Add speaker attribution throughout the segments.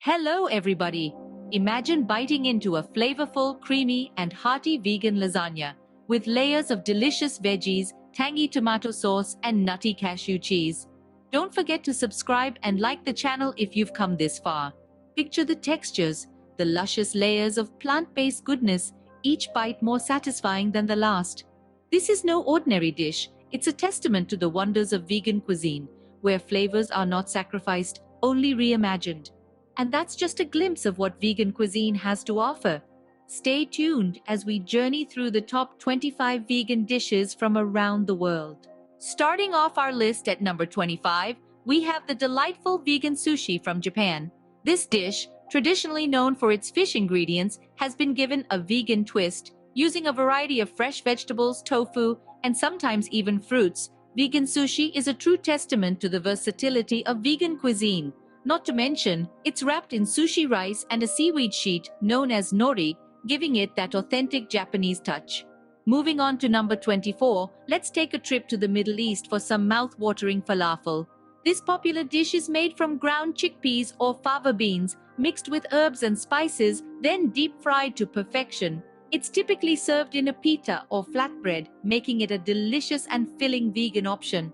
Speaker 1: Hello, everybody! Imagine biting into a flavorful, creamy, and hearty vegan lasagna with layers of delicious veggies, tangy tomato sauce, and nutty cashew cheese. Don't forget to subscribe and like the channel if you've come this far. Picture the textures, the luscious layers of plant-based goodness, each bite more satisfying than the last. This is no ordinary dish, it's a testament to the wonders of vegan cuisine, where flavors are not sacrificed, only reimagined. And that's just a glimpse of what vegan cuisine has to offer. Stay tuned as we journey through the top 25 vegan dishes from around the world. Starting off our list at number 25, we have the delightful vegan sushi from Japan. This dish, traditionally known for its fish ingredients, has been given a vegan twist, using a variety of fresh vegetables, tofu, and sometimes even fruits. Vegan sushi is a true testament to the versatility of vegan cuisine. Not to mention, it's wrapped in sushi rice and a seaweed sheet known as nori, giving it that authentic Japanese touch. Moving on to number 24, let's take a trip to the Middle East for some mouth-watering falafel. This popular dish is made from ground chickpeas or fava beans, mixed with herbs and spices, then deep-fried to perfection. It's typically served in a pita or flatbread, making it a delicious and filling vegan option.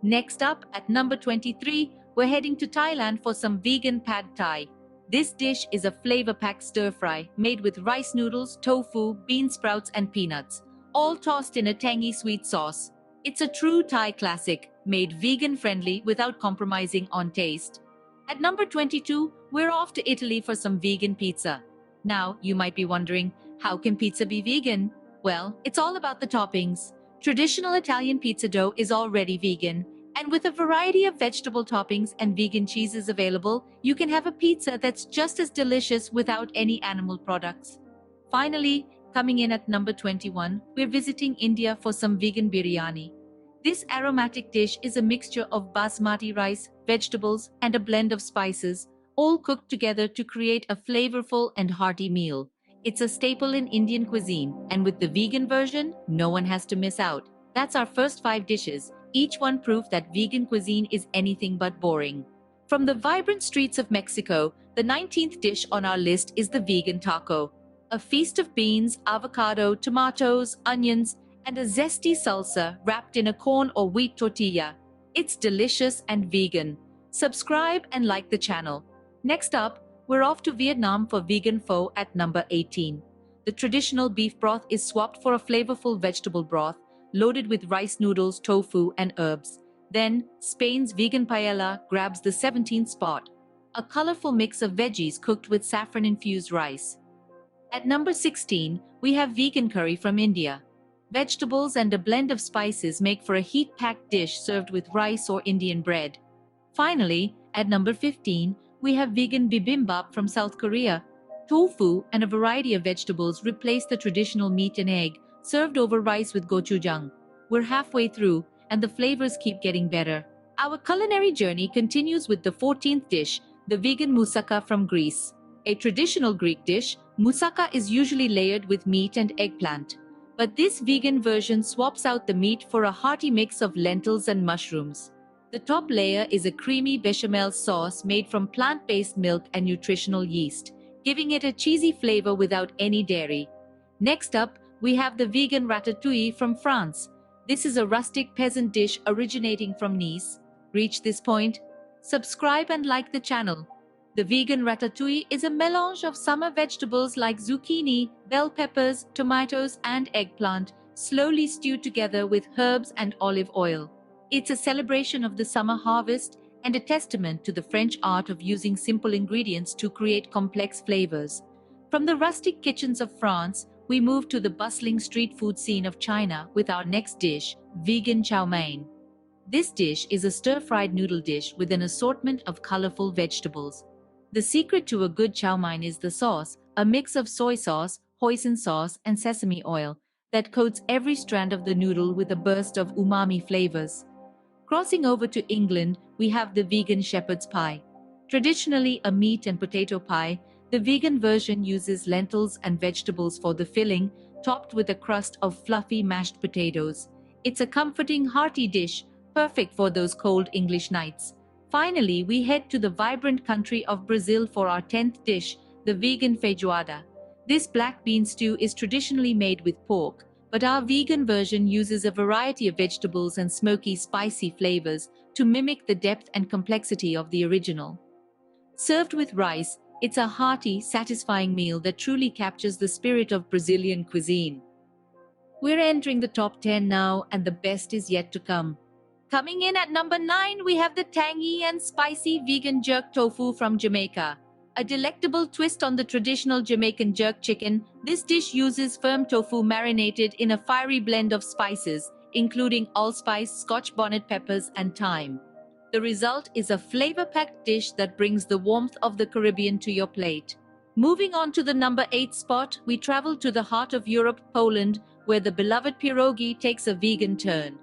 Speaker 1: Next up, at number 23, we're heading to Thailand for some vegan pad thai. This dish is a flavor-packed stir-fry made with rice noodles, tofu, bean sprouts, and peanuts, all tossed in a tangy sweet sauce. It's a true Thai classic, made vegan-friendly without compromising on taste. At number 22, we're off to Italy for some vegan pizza. Now, you might be wondering, how can pizza be vegan? Well, it's all about the toppings. Traditional Italian pizza dough is already vegan, and with a variety of vegetable toppings and vegan cheeses available, you can have a pizza that's just as delicious without any animal products. Finally, coming in at number 21, we're visiting India for some vegan biryani. This aromatic dish is a mixture of basmati rice, vegetables, and a blend of spices, all cooked together to create a flavorful and hearty meal. It's a staple in Indian cuisine, and with the vegan version, no one has to miss out. That's our first 5 dishes, each one proof that vegan cuisine is anything but boring. From the vibrant streets of Mexico, the 19th dish on our list is the vegan taco. A feast of beans, avocado, tomatoes, onions, and a zesty salsa wrapped in a corn or wheat tortilla. It's delicious and vegan. Subscribe and like the channel. Next up, we're off to Vietnam for vegan pho at number 18. The traditional beef broth is swapped for a flavorful vegetable broth, loaded with rice noodles, tofu, and herbs. Then, Spain's vegan paella grabs the 17th spot, a colorful mix of veggies cooked with saffron-infused rice. At number 16, we have vegan curry from India. Vegetables and a blend of spices make for a heat-packed dish served with rice or Indian bread. Finally, at number 15, we have vegan bibimbap from South Korea. Tofu and a variety of vegetables replace the traditional meat and egg, served over rice with gochujang. We're halfway through, and the flavors keep getting better. Our culinary journey continues with the 14th dish, the vegan moussaka from Greece. A traditional Greek dish, moussaka is usually layered with meat and eggplant. But this vegan version swaps out the meat for a hearty mix of lentils and mushrooms. The top layer is a creamy bechamel sauce made from plant-based milk and nutritional yeast, giving it a cheesy flavor without any dairy. Next up, we have the vegan ratatouille from France. This is a rustic peasant dish originating from Nice. Reach this point? Subscribe and like the channel. The vegan ratatouille is a melange of summer vegetables like zucchini, bell peppers, tomatoes, and eggplant, slowly stewed together with herbs and olive oil. It's a celebration of the summer harvest and a testament to the French art of using simple ingredients to create complex flavors. From the rustic kitchens of France, we move to the bustling street food scene of China with our next dish, vegan chow mein. This dish is a stir-fried noodle dish with an assortment of colorful vegetables. The secret to a good chow mein is the sauce, a mix of soy sauce, hoisin sauce, and sesame oil that coats every strand of the noodle with a burst of umami flavors. Crossing over to England, we have the vegan shepherd's pie. Traditionally a meat and potato pie, the vegan version uses lentils and vegetables for the filling, topped with a crust of fluffy mashed potatoes. It's a comforting, hearty dish, perfect for those cold English nights. Finally, we head to the vibrant country of Brazil for our 10th dish, the vegan feijoada. This black bean stew is traditionally made with pork, but our vegan version uses a variety of vegetables and smoky, spicy flavors to mimic the depth and complexity of the original. Served with rice, it's a hearty, satisfying meal that truly captures the spirit of Brazilian cuisine. We're entering the top 10 now, and the best is yet to come. Coming in at number 9, we have the tangy and spicy vegan jerk tofu from Jamaica. A delectable twist on the traditional Jamaican jerk chicken, this dish uses firm tofu marinated in a fiery blend of spices, including allspice, Scotch bonnet peppers, and thyme. The result is a flavor-packed dish that brings the warmth of the Caribbean to your plate. Moving on to the number 8 spot, we travel to the heart of Europe, Poland, where the beloved pierogi takes a vegan turn.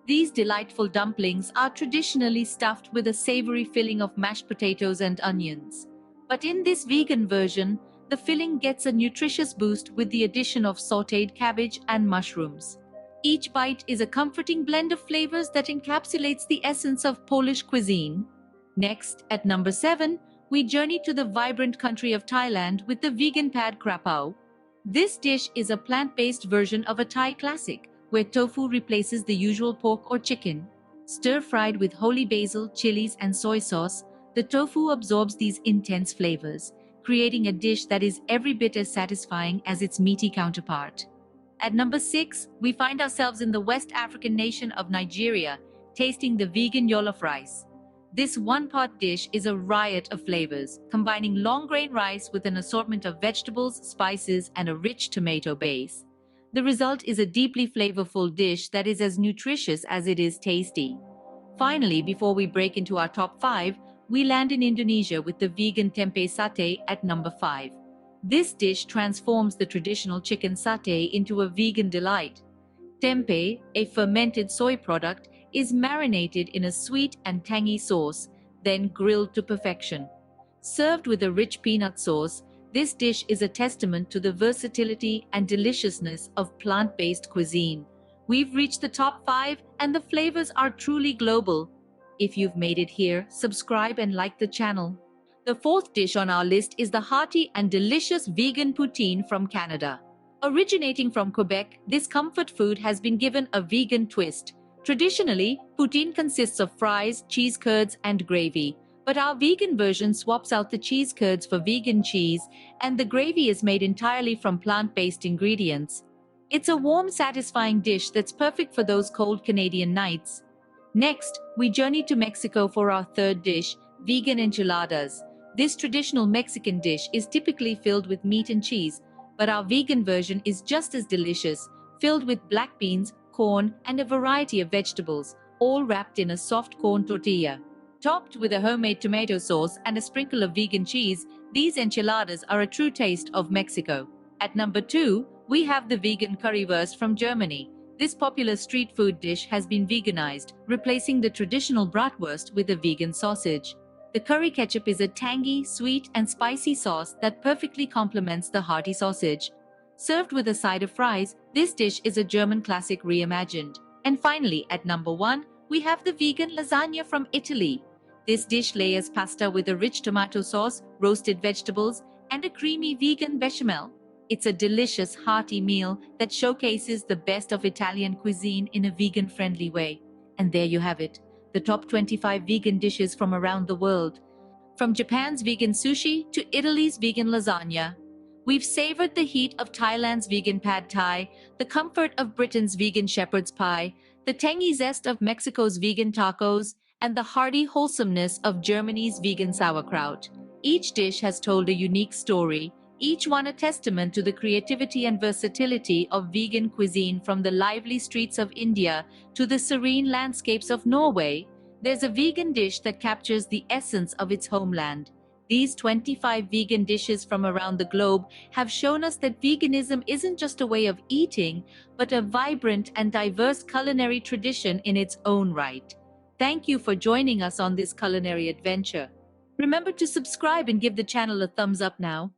Speaker 1: These delightful dumplings are traditionally stuffed with a savory filling of mashed potatoes and onions. But in this vegan version, the filling gets a nutritious boost with the addition of sautéed cabbage and mushrooms. Each bite is a comforting blend of flavors that encapsulates the essence of Polish cuisine. Next, at number 7, we journey to the vibrant country of Thailand with the vegan pad krapao. This dish is a plant-based version of a Thai classic, where tofu replaces the usual pork or chicken. Stir-fried with holy basil, chilies, and soy sauce, the tofu absorbs these intense flavors, creating a dish that is every bit as satisfying as its meaty counterpart. At number 6, we find ourselves in the West African nation of Nigeria, tasting the vegan jollof rice. This one-pot dish is a riot of flavors, combining long-grain rice with an assortment of vegetables, spices, and a rich tomato base. The result is a deeply flavorful dish that is as nutritious as it is tasty. Finally, before we break into our top 5, we land in Indonesia with the vegan tempeh satay at number 5. This dish transforms the traditional chicken satay into a vegan delight. Tempeh, a fermented soy product, is marinated in a sweet and tangy sauce, then grilled to perfection. Served with a rich peanut sauce, this dish is a testament to the versatility and deliciousness of plant-based cuisine. We've reached the top 5, and the flavors are truly global. If you've made it here, subscribe and like the channel. The 4th dish on our list is the hearty and delicious vegan poutine from Canada. Originating from Quebec, this comfort food has been given a vegan twist. Traditionally, poutine consists of fries, cheese curds, and gravy. But our vegan version swaps out the cheese curds for vegan cheese, and the gravy is made entirely from plant-based ingredients. It's a warm, satisfying dish that's perfect for those cold Canadian nights. Next, we journey to Mexico for our 3rd dish, vegan enchiladas. This traditional Mexican dish is typically filled with meat and cheese, but our vegan version is just as delicious, filled with black beans, corn, and a variety of vegetables, all wrapped in a soft corn tortilla. Topped with a homemade tomato sauce and a sprinkle of vegan cheese, these enchiladas are a true taste of Mexico. At number 2, we have the vegan currywurst from Germany. This popular street food dish has been veganized, replacing the traditional bratwurst with a vegan sausage. The curry ketchup is a tangy, sweet, and spicy sauce that perfectly complements the hearty sausage. Served with a side of fries, this dish is a German classic reimagined. And finally, at number 1, we have the vegan lasagna from Italy. This dish layers pasta with a rich tomato sauce, roasted vegetables, and a creamy vegan bechamel. It's a delicious, hearty meal that showcases the best of Italian cuisine in a vegan-friendly way. And there you have it, the top 25 vegan dishes from around the world. From Japan's vegan sushi to Italy's vegan lasagna, we've savored the heat of Thailand's vegan pad thai, the comfort of Britain's vegan shepherd's pie, the tangy zest of Mexico's vegan tacos, and the hearty wholesomeness of Germany's vegan sauerkraut. Each dish has told a unique story, each one a testament to the creativity and versatility of vegan cuisine. From the lively streets of India to the serene landscapes of Norway, there's a vegan dish that captures the essence of its homeland. These 25 vegan dishes from around the globe have shown us that veganism isn't just a way of eating, but a vibrant and diverse culinary tradition in its own right. Thank you for joining us on this culinary adventure. Remember to subscribe and give the channel a thumbs up now.